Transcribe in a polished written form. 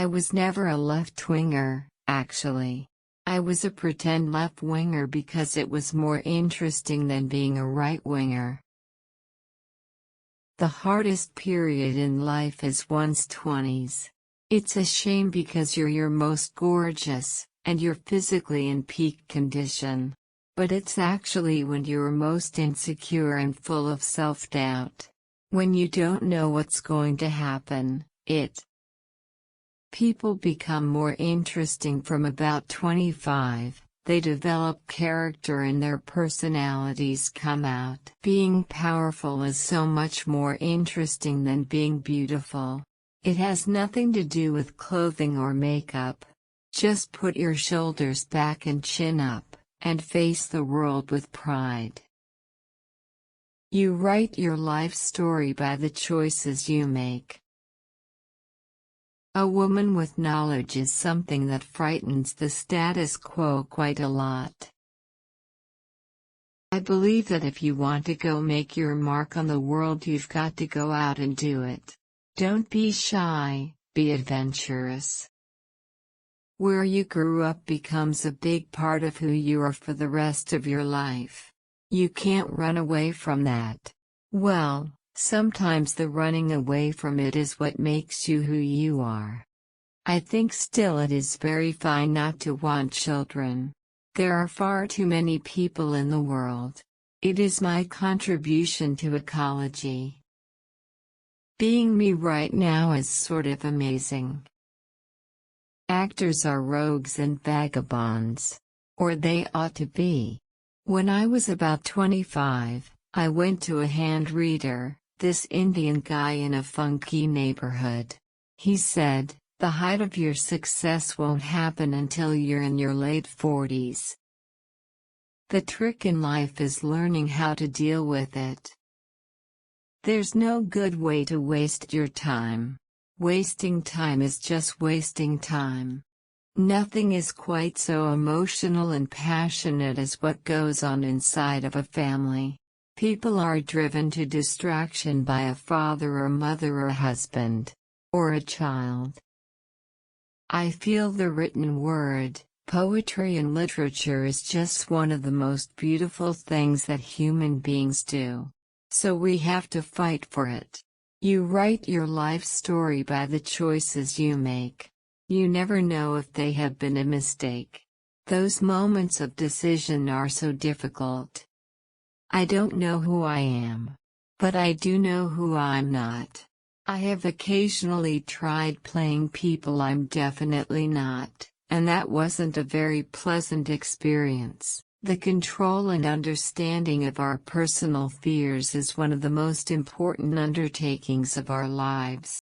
I was never a left-winger, actually. I was a pretend left-winger because it was more interesting than being a right-winger. The hardest period in life is one's 20s. It's a shame because you're your most gorgeous, and you're physically in peak condition. But it's actually when you're most insecure and full of self-doubt. When you don't know what's going to happen, People become more interesting from about 25, they develop character and their personalities come out. Being powerful is so much more interesting than being beautiful. It has nothing to do with clothing or makeup. Just put your shoulders back and chin up, and face the world with pride. You write your life story by the choices you make. A woman with knowledge is something that frightens the status quo quite a lot. I believe that if you want to go make your mark on the world, you've got to go out and do it. Don't be shy, be adventurous. Where you grew up becomes a big part of who you are for the rest of your life. You can't run away from that. Well, sometimes the running away from it is what makes you who you are. I think still it is very fine not to want children. There are far too many people in the world. It is my contribution to ecology. Being me right now is sort of amazing. Actors are rogues and vagabonds. Or they ought to be. When I was about 25, I went to a hand reader, this Indian guy in a funky neighborhood. He said, the height of your success won't happen until you're in your late 40s. The trick in life is learning how to deal with it. There's no good way to waste your time. Wasting time is just wasting time. Nothing is quite so emotional and passionate as what goes on inside of a family. People are driven to distraction by a father or mother or husband. Or a child. I feel the written word, poetry and literature is just one of the most beautiful things that human beings do. So we have to fight for it. You write your life story by the choices you make. You never know if they have been a mistake. Those moments of decision are so difficult. I don't know who I am. But I do know who I'm not. I have occasionally tried playing people I'm definitely not, and that wasn't a very pleasant experience. The control and understanding of our personal fears is one of the most important undertakings of our lives.